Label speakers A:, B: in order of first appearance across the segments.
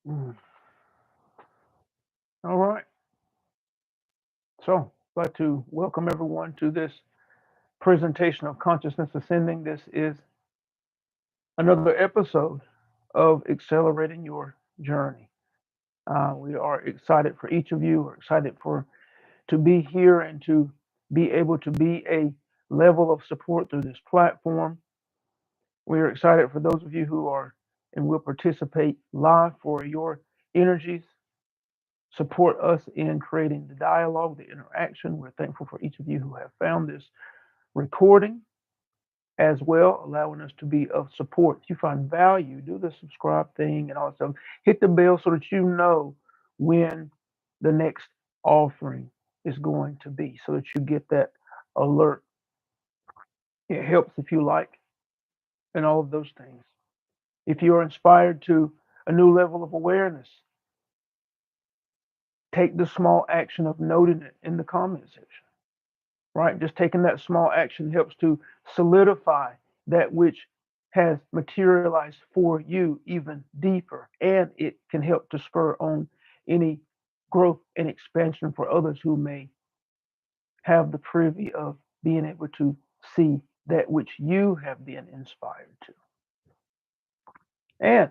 A: Mm. All right. So, I'd like to welcome everyone to this presentation of Consciousness Ascending. This is another episode of Accelerating Your Journey. We are excited for each of you. We're excited for to be here and to be able to be a level of support through this platform. We are excited for those of you who are and will participate live for your energies. Support us in creating the dialogue, the interaction. We're thankful for each of you who have found this recording as well, allowing us to be of support. If you find value, do the subscribe thing and also hit the bell so that you know when the next offering is going to be, so that you get that alert. It helps if you like, and all of those things. If you are inspired to a new level of awareness, take the small action of noting it in the comment section. Right? Just taking that small action helps to solidify that which has materialized for you even deeper, and it can help to spur on any growth and expansion for others who may have the privy of being able to see that which you have been inspired to. And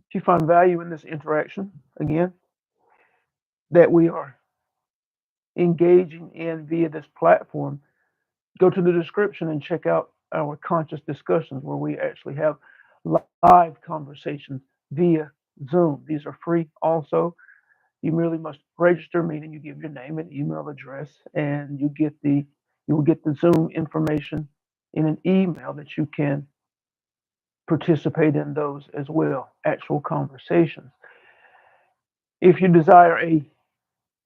A: if you find value in this interaction, again, that we are engaging in via this platform, go to the description and check out our conscious discussions where we actually have live conversations via Zoom. These are free also. You merely must register, meaning you give your name and email address, and you will get the Zoom information in an email that you can participate in those as well, actual conversations. If you desire a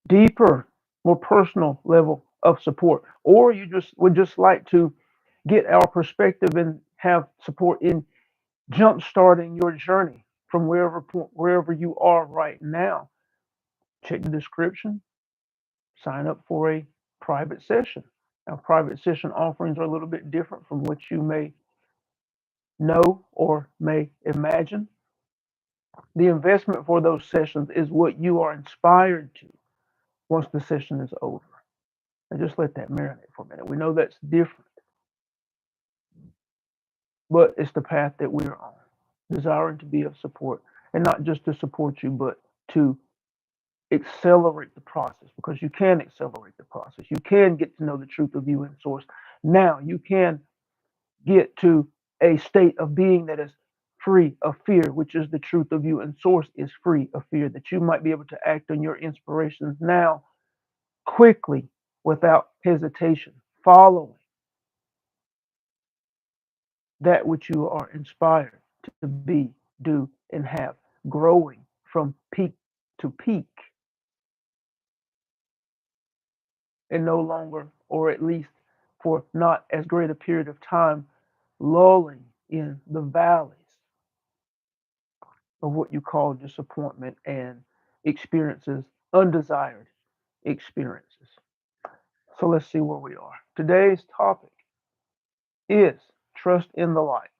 A: deeper, more personal level of support, or you just would just like to get our perspective and have support in jump starting your journey from wherever you are right now, check the description, sign up for a private session. Now, private session offerings are a little bit different from what you may know or may imagine. The investment for those sessions is what you are inspired to once the session is over. And just let that marinate for a minute. We know that's different, but it's the path that we're on, desiring to be of support, and not just to support you, but to accelerate the process, because you can accelerate the process. You can get to know the truth of you in source. Now you can get to a state of being that is free of fear, which is the truth of you, and source is free of fear, that you might be able to act on your inspirations now quickly without hesitation, following that which you are inspired to be, do, and have, growing from peak to peak, and no longer, or at least for not as great a period of time, lulling in the valleys of what you call disappointment and experiences, undesired experiences. So let's see where we are. Today's topic is trust in the light.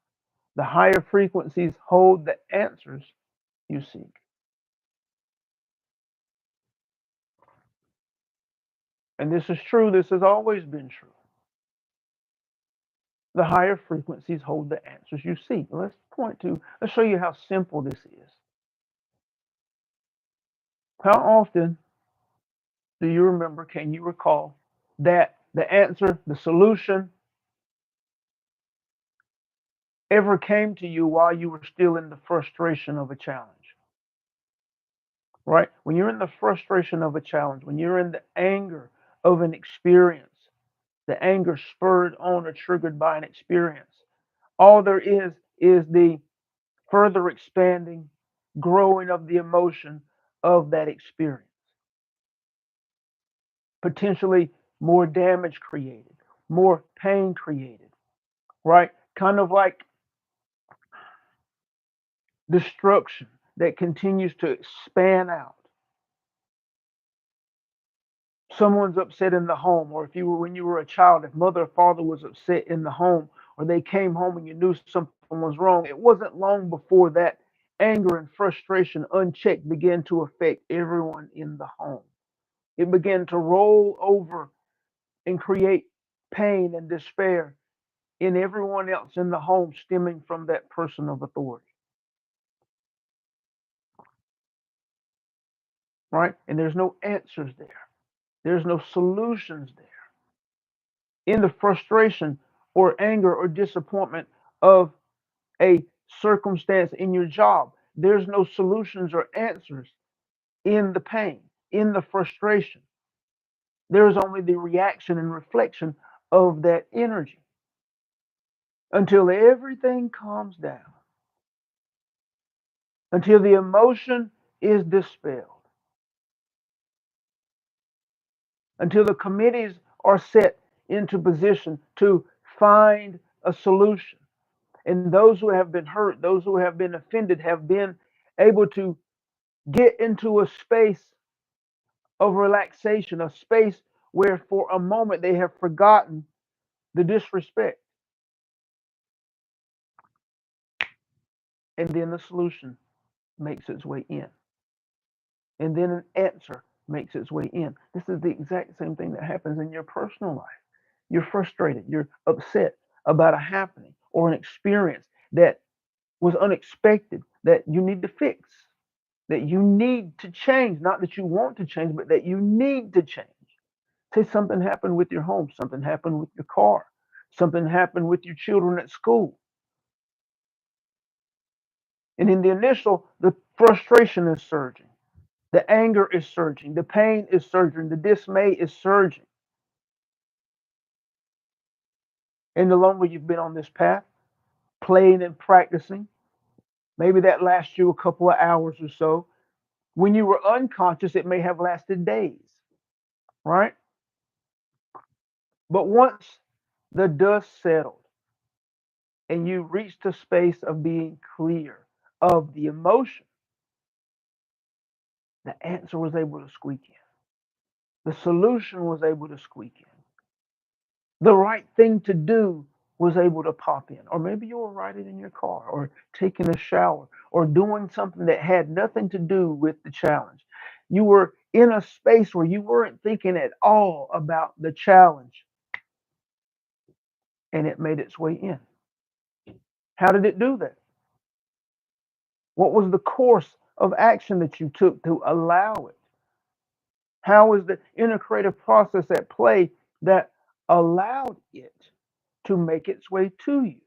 A: The higher frequencies hold the answers you seek. And this is true, this has always been true. The higher frequencies hold the answers you seek. Let's show you how simple this is. How often do you remember, can you recall, that the answer, the solution, ever came to you while you were still in the frustration of a challenge? Right? When you're in the frustration of a challenge, when you're in the anger of an experience, the anger spurred on or triggered by an experience, all there is the further expanding, growing of the emotion of that experience. Potentially more damage created, more pain created, right? Kind of like destruction that continues to span out. Someone's upset in the home, or if you were when you were a child, if mother or father was upset in the home, or they came home and you knew something was wrong, it wasn't long before that anger and frustration unchecked began to affect everyone in the home. It began to roll over and create pain and despair in everyone else in the home stemming from that person of authority, right? And there's no answers there. There's no solutions there. In the frustration or anger or disappointment of a circumstance in your job, there's no solutions or answers in the pain, in the frustration. There's only the reaction and reflection of that energy until everything calms down, until the emotion is dispelled, until the committees are set into position to find a solution. And those who have been hurt, those who have been offended, have been able to get into a space of relaxation, a space where for a moment they have forgotten the disrespect. And then the solution makes its way in. And then an answer makes its way in. This is the exact same thing that happens in your personal life. You're frustrated, you're upset about a happening or an experience that was unexpected that you need to fix, that you need to change. Not that you want to change, but that you need to change. Say something happened with your home, something happened with your car, something happened with your children at school. And in the initial, the frustration is surging, the anger is surging, the pain is surging, the dismay is surging. And the longer you've been on this path, playing and practicing, maybe that lasts you a couple of hours or so. When you were unconscious, it may have lasted days, right? But once the dust settled and you reached a space of being clear of the emotion, the answer was able to squeak in. The solution was able to squeak in. The right thing to do was able to pop in. Or maybe you were riding in your car or taking a shower or doing something that had nothing to do with the challenge. You were in a space where you weren't thinking at all about the challenge and it made its way in. How did it do that? What was the course of action that you took to allow it? How is the integrative process at play that allowed it to make its way to you?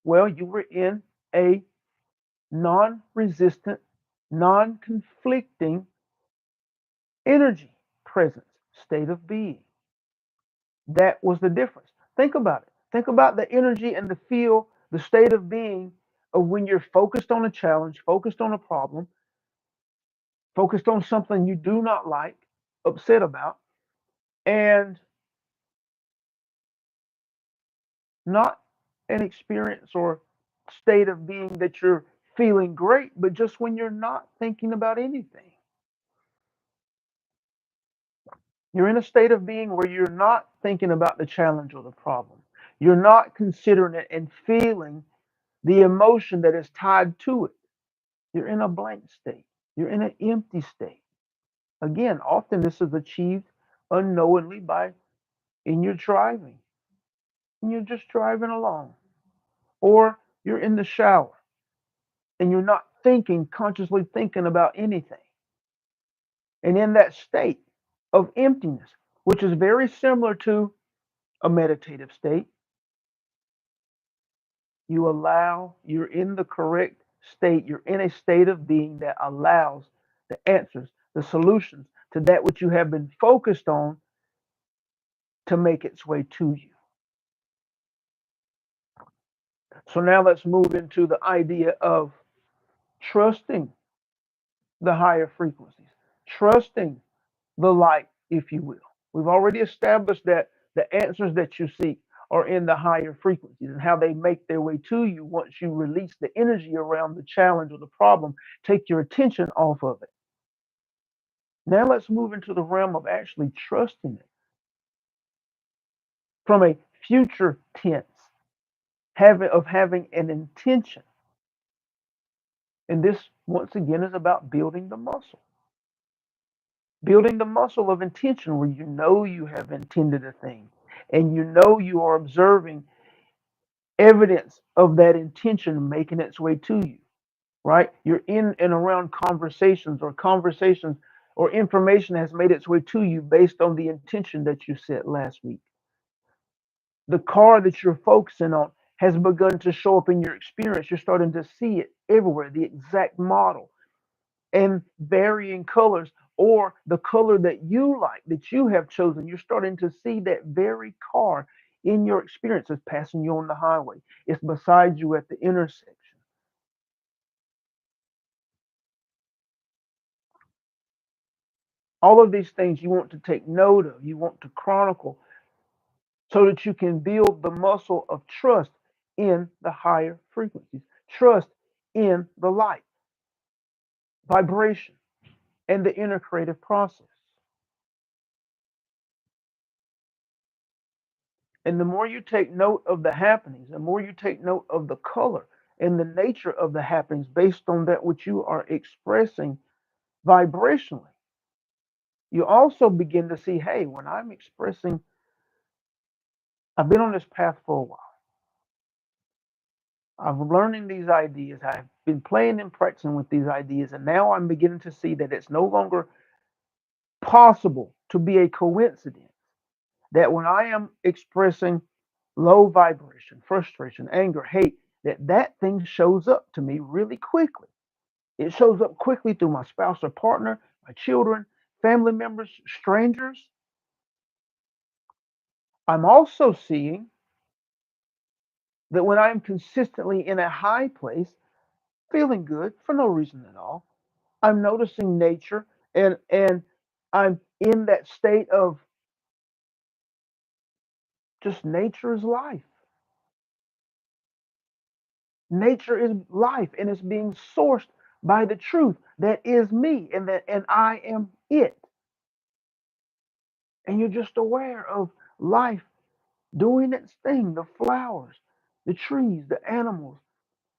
A: Well, you were in a non resistant, non conflicting energy presence, state of being. That was the difference. Think about it. Think about the energy and the feel, the state of being of when you're focused on a challenge, focused on a problem, focused on something you do not like, upset about, and not an experience or state of being that you're feeling great, but just when you're not thinking about anything. You're in a state of being where you're not thinking about the challenge or the problem. You're not considering it and feeling the emotion that is tied to it. You're in a blank state. You're in an empty state. Again, often this is achieved unknowingly by in your driving. And you're just driving along. Or you're in the shower and you're not thinking, consciously thinking about anything. And in that state of emptiness, which is very similar to a meditative state, you're in the correct state, you're in a state of being that allows the answers, the solutions to that which you have been focused on to make its way to you. So now let's move into the idea of trusting the higher frequencies, trusting the light, if you will. We've already established that the answers that you seek are in the higher frequencies and how they make their way to you once you release the energy around the challenge or the problem, take your attention off of it. Now let's move into the realm of actually trusting it from a future tense, having an intention. And this, once again, is about building the muscle. Building the muscle of intention where you know you have intended a thing and you know you are observing evidence of that intention making its way to you, right? You're in and around conversations or information has made its way to you based on the intention that you set last week. The car that you're focusing on has begun to show up in your experience. You're starting to see it everywhere, the exact model and varying colors, or the color that you like, that you have chosen. You're starting to see that very car in your experience as passing you on the highway. It's beside you at the intersection. All of these things you want to take note of, you want to chronicle so that you can build the muscle of trust in the higher frequencies, trust in the light, vibration, and the inner creative process. And the more you take note of the happenings, the more you take note of the color and the nature of the happenings based on that which you are expressing vibrationally, you also begin to see, hey, when I'm expressing, I've been on this path for a while. I'm learning these ideas. I've been playing and practicing with these ideas, and now I'm beginning to see that it's no longer possible to be a coincidence that when I am expressing low vibration, frustration, anger, hate, that thing shows up to me really quickly. It shows up quickly through my spouse or partner, my children, family members, strangers. I'm also seeing that when I am consistently in a high place, feeling good for no reason at all, I'm noticing nature and I'm in that state of just nature is life. Nature is life and it's being sourced by the truth that is me and I am it. And you're just aware of life doing its thing, the flowers, the trees, the animals,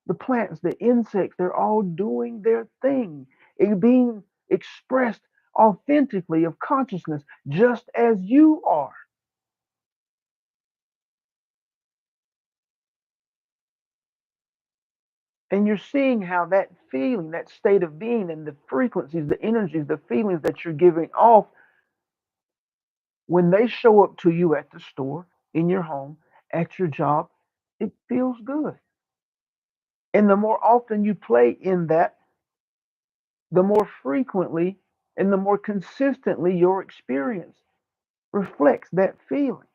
A: the plants, the insects, they're all doing their thing. It being expressed authentically of consciousness just as you are. And you're seeing how that feeling, that state of being, and the frequencies, the energies, the feelings that you're giving off, when they show up to you at the store, in your home, at your job, it feels good. And the more often you play in that, the more frequently and the more consistently your experience reflects that feeling.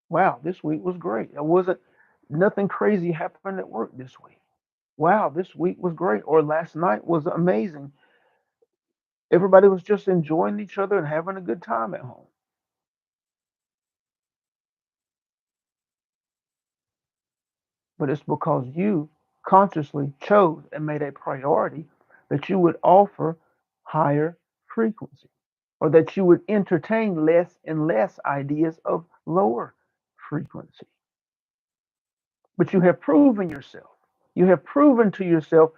A: Wow, this week was great. I wasn't, nothing crazy happened at work this week. Wow, this week was great. Or last night was amazing. Everybody was just enjoying each other and having a good time at home. But it's because you consciously chose and made a priority that you would offer higher frequency or that you would entertain less and less ideas of lower frequency. But you have proven yourself. You have proven to yourself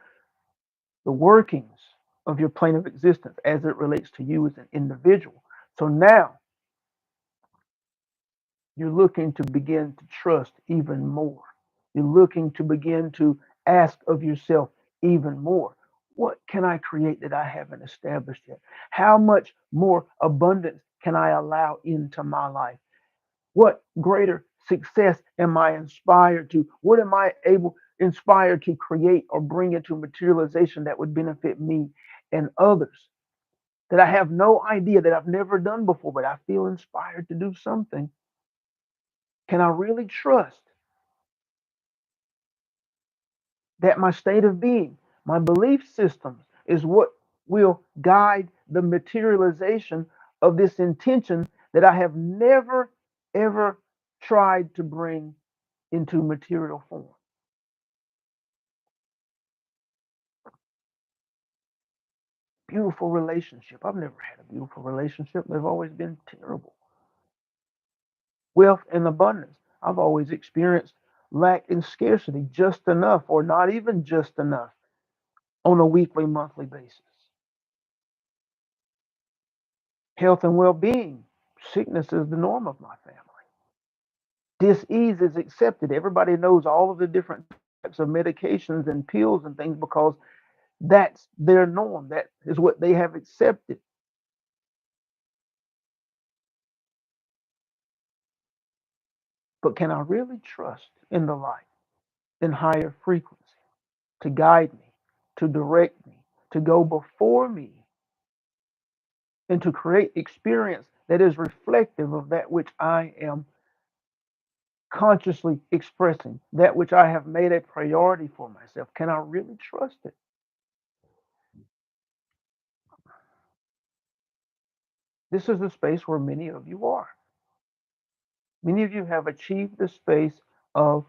A: the workings of your plane of existence as it relates to you as an individual. So now you're looking to begin to trust even more. You're looking to begin to ask of yourself even more. What can I create that I haven't established yet? How much more abundance can I allow into my life? What greater success am I inspired to? What am I able inspired to create or bring into materialization that would benefit me and others? That I have no idea that I've never done before, but I feel inspired to do something. Can I really trust that my state of being, my belief systems is what will guide the materialization of this intention that I have never, ever tried to bring into material form? Beautiful relationship. I've never had a beautiful relationship. They've always been terrible. Wealth and abundance. I've always experienced lack and scarcity, just enough or not even just enough on a weekly, monthly basis. Health and well being, sickness is the norm of my family. Dis-ease is accepted. Everybody knows all of the different types of medications and pills and things because that's their norm. That is what they have accepted. But can I really trust in the light, in higher frequency, to guide me, to direct me, to go before me, and to create experience that is reflective of that which I am consciously expressing, that which I have made a priority for myself? Can I really trust it? This is the space where many of you are. Many of you have achieved the space of,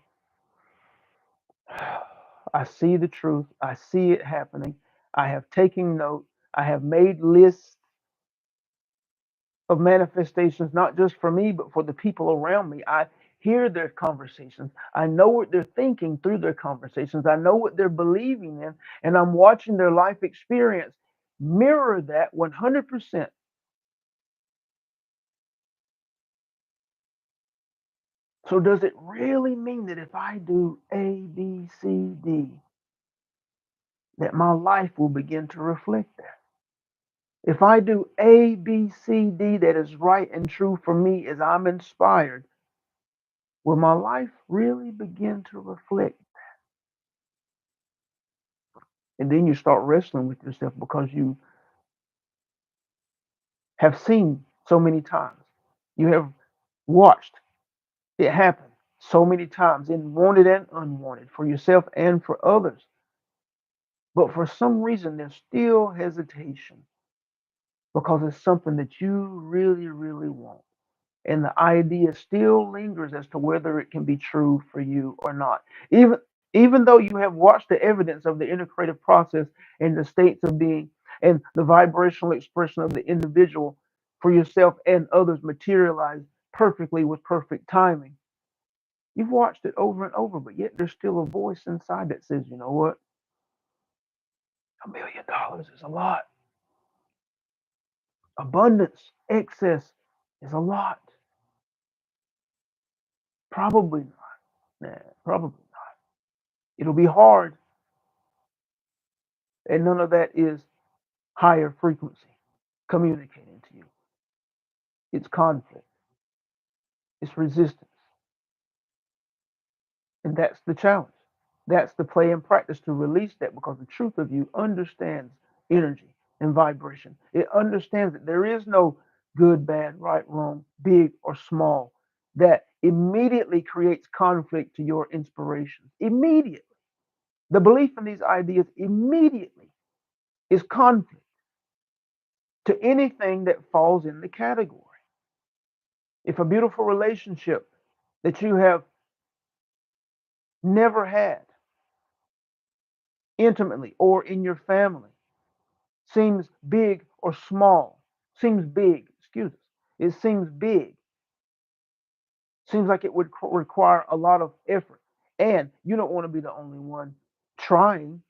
A: I see the truth, I see it happening, I have taken note, I have made lists of manifestations, not just for me, but for the people around me. I hear their conversations. I know what they're thinking through their conversations. I know what they're believing in, and I'm watching their life experience mirror that 100%. So, does it really mean that if I do A, B, C, D, that my life will begin to reflect that? If I do A, B, C, D that is right and true for me as I'm inspired, will my life really begin to reflect? And then you start wrestling with yourself because you have seen so many times. You have watched it happen so many times, in wanted and unwanted, for yourself and for others. But for some reason, there's still hesitation because it's something that you really, really want. And the idea still lingers as to whether it can be true for you or not. Even even though you have watched the evidence of the integrative process and the states of being and the vibrational expression of the individual for yourself and others materialize perfectly with perfect timing. You've watched it over and over, but yet there's still a voice inside that says, you know what? $1 million is a lot. Abundance, excess is a lot. Probably not. Nah, probably not. It'll be hard, and none of that is higher frequency communicating to you. It's conflict, it's resistance, and that's the challenge. That's the play and practice to release that because the truth of you understands energy and vibration. It understands that there is no good, bad, right, wrong, big or small. That immediately creates conflict to your inspirations. Immediately. The belief in these ideas immediately is conflict to anything that falls in the category. If a beautiful relationship that you have never had intimately or in your family seems big or small, seems big, excuse us, it seems big, seems like it would require a lot of effort, and you don't want to be the only one trying.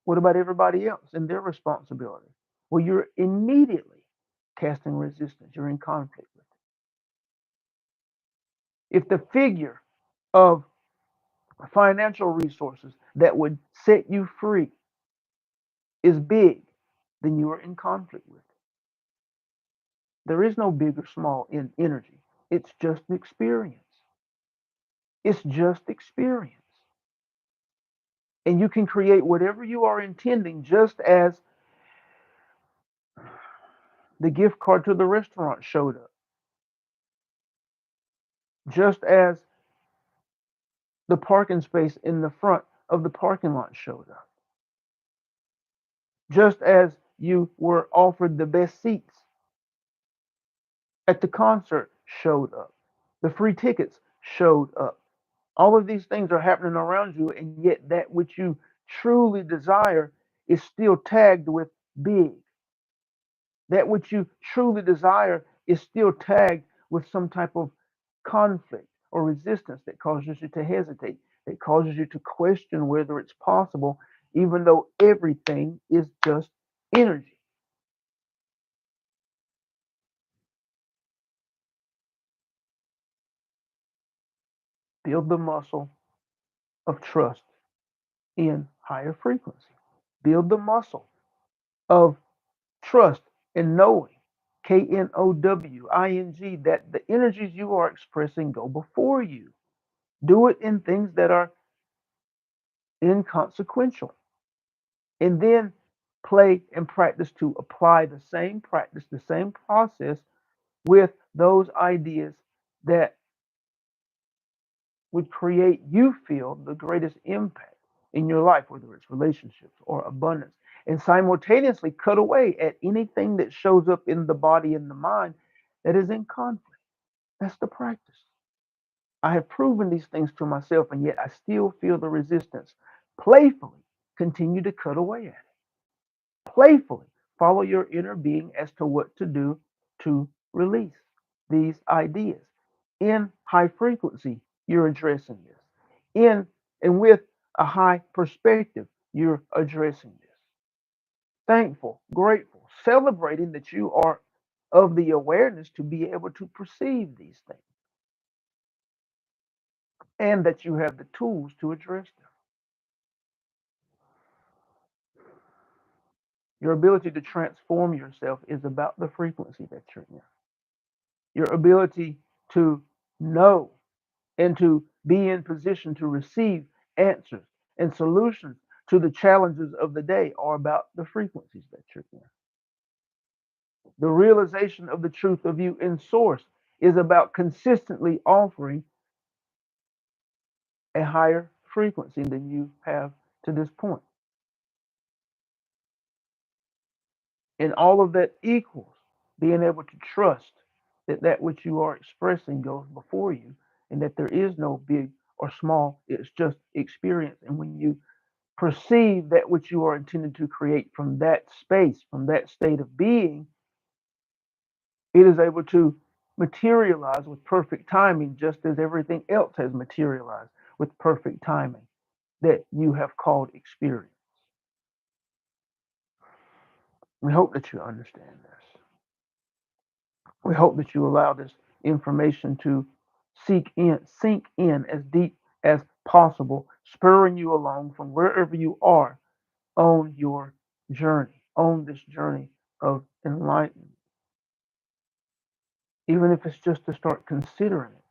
A: What about everybody else and their responsibility? Well, you're immediately casting resistance, you're in conflict with it. If the figure of financial resources that would set you free is big, then you are in conflict with it. There is no big or small in energy. It's just experience. It's just experience. And you can create whatever you are intending, just as the gift card to the restaurant showed up, just as the parking space in the front of the parking lot showed up, just as you were offered the best seats at the concert showed up, the free tickets showed up. All of these things are happening around you, and yet that which you truly desire is still tagged with big. That which you truly desire is still tagged with some type of conflict or resistance that causes you to hesitate. It causes you to question whether it's possible, even though everything is just energy. Build the muscle of trust in higher frequency. Build the muscle of trust in knowing, KNOWING, that the energies you are expressing go before you. Do it in things that are inconsequential. And then play and practice to apply the same practice, the same process with those ideas that would create you feel the greatest impact in your life, whether it's relationships or abundance, and simultaneously cut away at anything that shows up in the body and the mind that is in conflict. That's the practice. I have proven these things to myself, and yet I still feel the resistance. Playfully continue to cut away at it. Playfully follow your inner being as to what to do to release these ideas. In high frequency, you're addressing this. In and with a high perspective, you're addressing this. Thankful, grateful, celebrating that you are of the awareness to be able to perceive these things and that you have the tools to address them. Your ability to transform yourself is about the frequency that you're in. Your ability to know and to be in position to receive answers and solutions to the challenges of the day are about the frequencies that you're in. The realization of the truth of you in source is about consistently offering a higher frequency than you have to this point. And all of that equals being able to trust that that which you are expressing goes before you and that there is no big or small, it's just experience. And when you perceive that which you are intended to create from that space, from that state of being, it is able to materialize with perfect timing, just as everything else has materialized with perfect timing that you have called experience. We hope that you understand this. We hope that you allow this information to sink in as deep as possible, spurring you along from wherever you are on your journey, on this journey of enlightenment. Even if it's just to start considering it.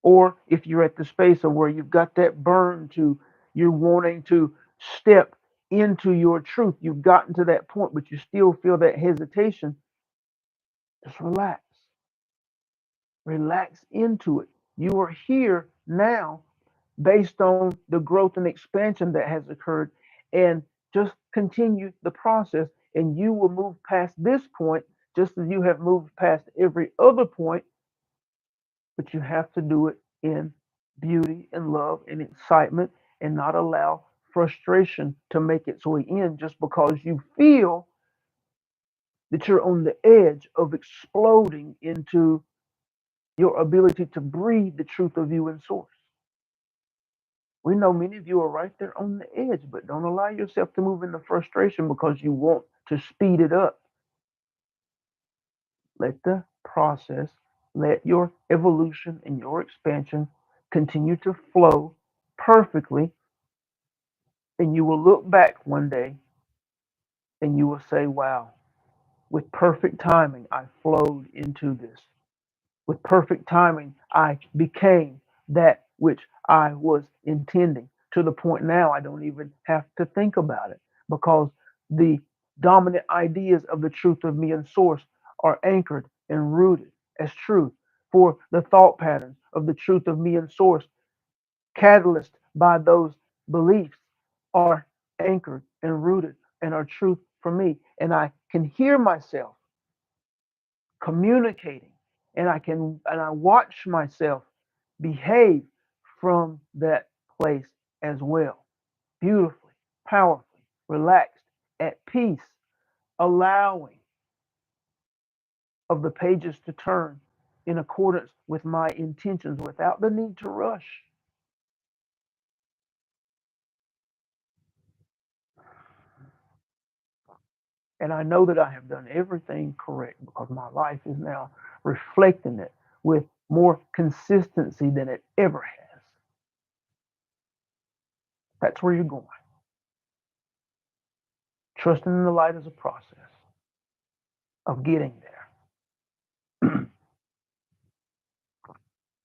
A: Or if you're at the space of where you've got that burn to, you're wanting to step into your truth, you've gotten to that point, but you still feel that hesitation, just relax. Relax into it. You are here now based on the growth and expansion that has occurred, and just continue the process, and you will move past this point just as you have moved past every other point, but you have to do it in beauty and love and excitement and not allow frustration to make its way in just because you feel that you're on the edge of exploding into your ability to breathe the truth of you in source. We know many of you are right there on the edge, but don't allow yourself to move into frustration because you want to speed it up. Let the process, let your evolution and your expansion continue to flow perfectly, and you will look back one day and you will say, wow, with perfect timing, I flowed into this. With perfect timing, I became that which I was intending, to the point now I don't even have to think about it because the dominant ideas of the truth of me and source are anchored and rooted as truth. For the thought patterns of the truth of me and source, catalyzed by those beliefs, are anchored and rooted and are truth for me. And I can hear myself communicating, and I watch myself behave from that place as well, beautifully, powerfully, relaxed, at peace, allowing of the pages to turn in accordance with my intentions without the need to rush. And I know that I have done everything correct because my life is now reflecting it with more consistency than it ever has. That's where you're going. Trusting in the light is a process of getting there.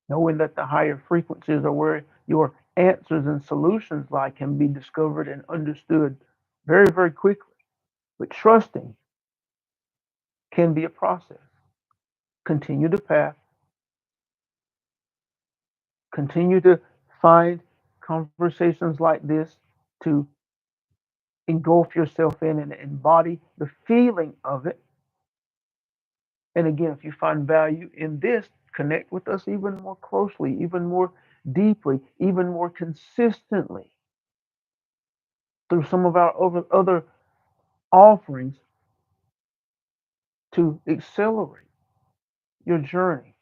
A: Knowing that the higher frequencies are where your answers and solutions lie can be discovered and understood very, very quickly. But trusting can be a process. Continue the path, continue to find conversations like this to engulf yourself in and embody the feeling of it. And again, if you find value in this, connect with us even more closely, even more deeply, even more consistently through some of our other offerings to accelerate your journey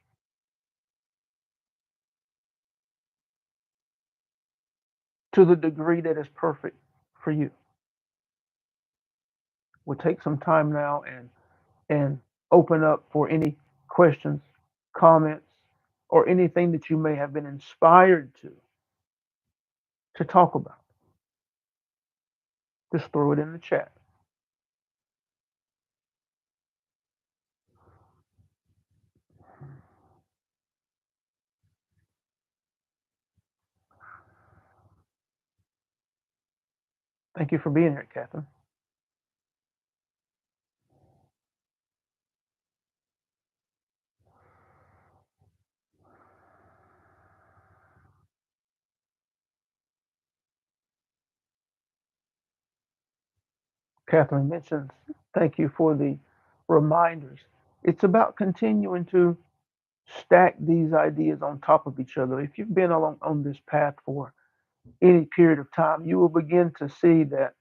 A: to the degree that is perfect for you. We'll take some time now and open up for any questions, comments, or anything that you may have been inspired to talk about. Just throw it in the chat. Thank you for being here, Catherine. Catherine mentions, thank you for the reminders. It's about continuing to stack these ideas on top of each other. If you've been along on this path for any period of time, you will begin to see that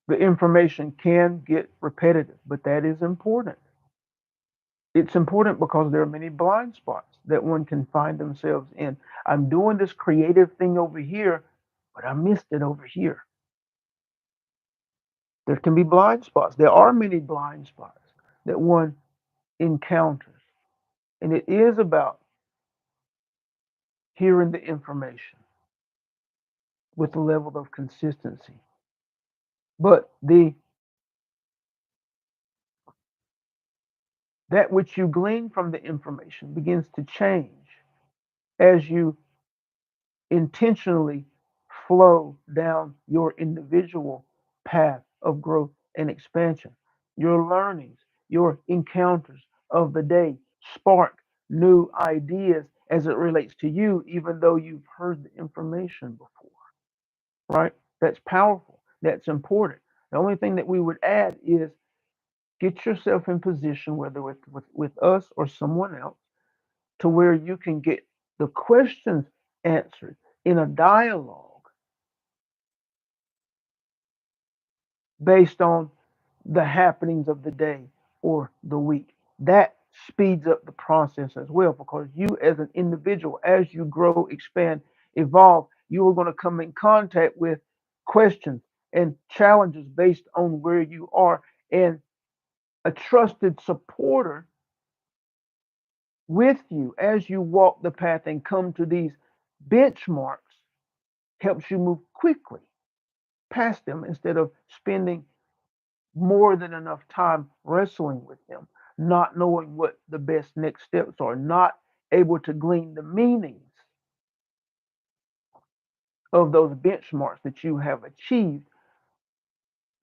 A: the information can get repetitive, but that is important. It's important because there are many blind spots that one can find themselves in. I'm doing this creative thing over here, but I missed it over here. There can be blind spots. There are many blind spots that one encounters. And it is about hearing the information with a level of consistency. But the that which you glean from the information begins to change as you intentionally flow down your individual path of growth and expansion. Your learnings, your encounters of the day spark new ideas as it relates to you, even though you've heard the information before, right? That's powerful. That's important. The only thing that we would add is get yourself in position, whether with us or someone else, to where you can get the questions answered in a dialogue based on the happenings of the day or the week. That speeds up the process as well because you, as an individual, as you grow, expand, evolve, you are going to come in contact with questions and challenges based on where you are. And a trusted supporter with you as you walk the path and come to these benchmarks helps you move quickly past them instead of spending more than enough time wrestling with them, not knowing what the best next steps are, not able to glean the meanings of those benchmarks that you have achieved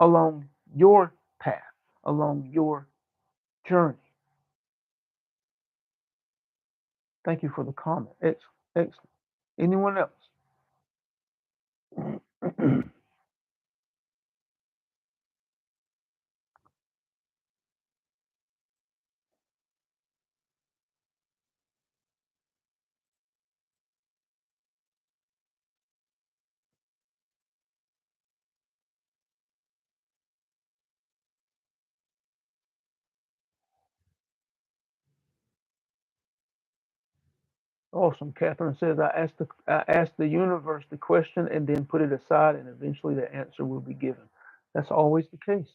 A: along your path, along your journey. Thank you for the comment. Excellent. Excellent. Anyone else? Awesome. Catherine says, I asked the universe the question and then put it aside, and eventually the answer will be given. That's always the case.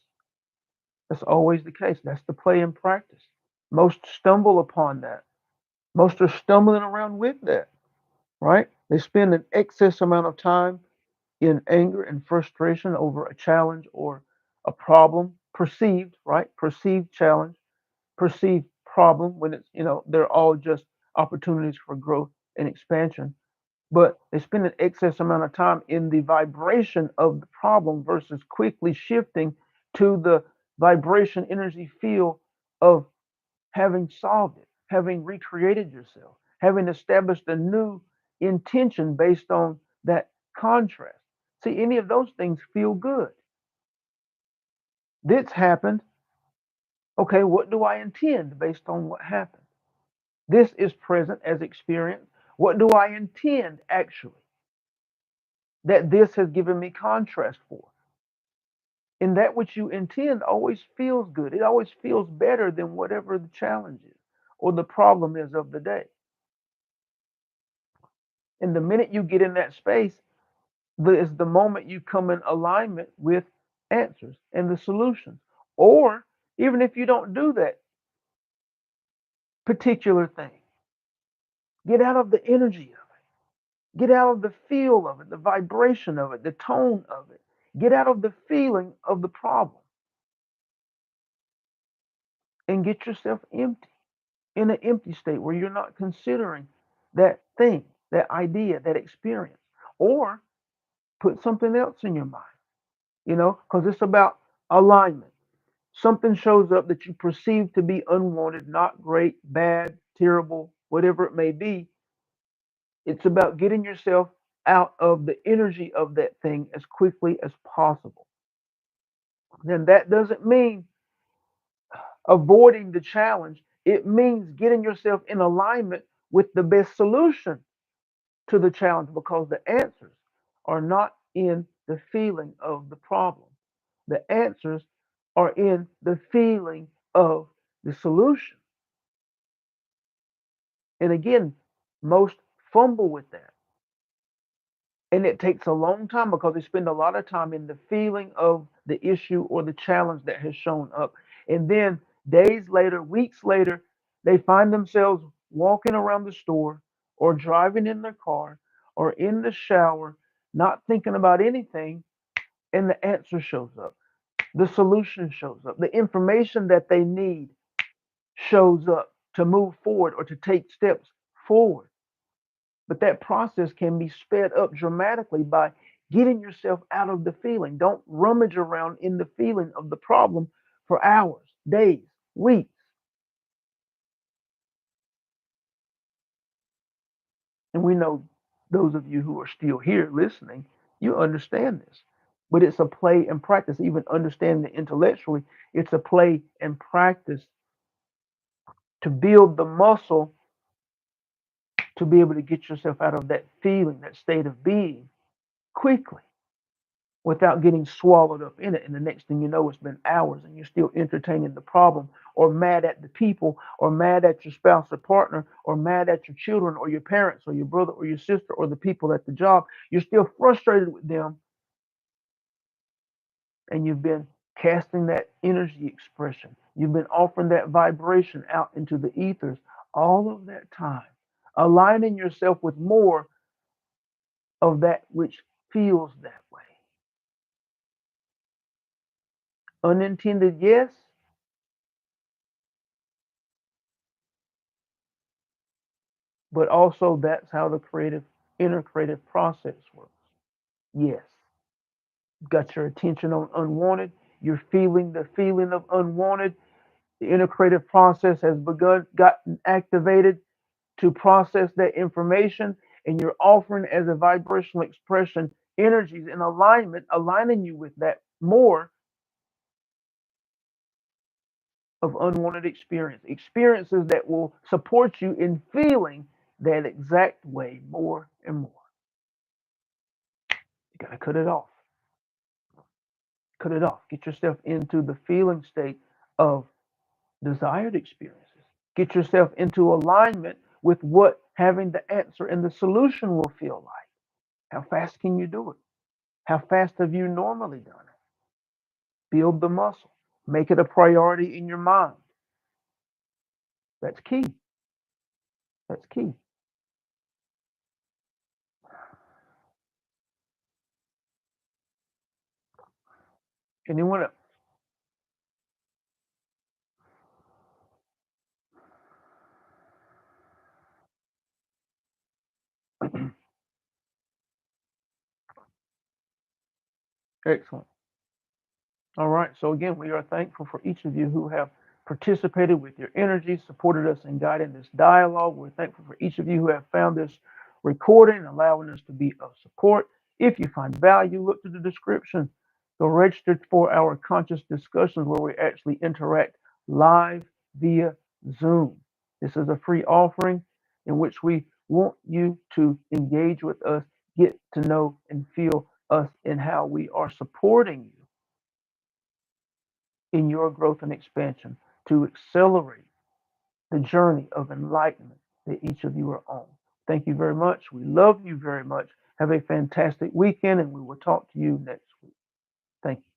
A: That's always the case. That's the play and practice. Most stumble upon that. Most are stumbling around with that, right? They spend an excess amount of time in anger and frustration over a challenge or a problem, perceived, right? Perceived challenge, perceived problem when it's, they're all just opportunities for growth and expansion. But they spend an excess amount of time in the vibration of the problem versus quickly shifting to the vibration energy feel of having solved it, having recreated yourself, having established a new intention based on that contrast. See, any of those things feel good. This happened. Okay, what do I intend based on what happened? This is present as experience. What do I intend actually that this has given me contrast for? And that which you intend always feels good. It always feels better than whatever the challenge is or the problem is of the day. And the minute you get in that space, is the moment you come in alignment with answers and the solutions. Or even if you don't do that particular thing, get out of the energy of it, get out of the feel of it, the vibration of it, the tone of it, get out of the feeling of the problem and get yourself empty in an empty state where you're not considering that thing, that idea, that experience, or put something else in your mind, because it's about alignment. Something shows up that you perceive to be unwanted, not great, bad, terrible, whatever it may be. It's about getting yourself out of the energy of that thing as quickly as possible. Then that doesn't mean avoiding the challenge, it means getting yourself in alignment with the best solution to the challenge because the answers are not in the feeling of the problem. The answers are in the feeling of the solution. And again, most fumble with that. And it takes a long time because they spend a lot of time in the feeling of the issue or the challenge that has shown up. And then days later, weeks later, they find themselves walking around the store or driving in their car or in the shower, not thinking about anything, and the answer shows up. The solution shows up. The information that they need shows up to move forward or to take steps forward. But that process can be sped up dramatically by getting yourself out of the feeling. Don't rummage around in the feeling of the problem for hours, days, weeks. And we know those of you who are still here listening, you understand this. But it's a play and practice. Even understanding it intellectually, it's a play and practice to build the muscle to be able to get yourself out of that feeling, that state of being quickly without getting swallowed up in it. And the next thing you know, it's been hours and you're still entertaining the problem or mad at the people or mad at your spouse or partner or mad at your children or your parents or your brother or your sister or the people at the job. You're still frustrated with them and you've been casting that energy expression. You've been offering that vibration out into the ethers all of that time, aligning yourself with more of that which feels that way. Unintended, yes, but also that's how the inner creative process works. Yes, got your attention on unwanted. You're feeling the feeling of unwanted. The inner creative process has begun, gotten activated to process that information, and you're offering as a vibrational expression energies in alignment, aligning you with that more of unwanted experiences that will support you in feeling that exact way more and more. You got to cut it off. Cut it off. Get yourself into the feeling state of desired experiences. Get yourself into alignment with what having the answer and the solution will feel like. How fast can you do it? How fast have you normally done it? Build the muscle. Make it a priority in your mind. That's key. That's key. Anyone else? Excellent. All right. So again, we are thankful for each of you who have participated with your energy, supported us in guiding this dialogue. We're thankful for each of you who have found this recording, allowing us to be of support. If you find value, look to the description. Go register for our conscious discussions where we actually interact live via Zoom. This is a free offering in which we want you to engage with us, get to know and feel us and how we are supporting you in your growth and expansion to accelerate the journey of enlightenment that each of you are on. Thank you very much. We love you very much. Have a fantastic weekend, and we will talk to you next week. Thank you.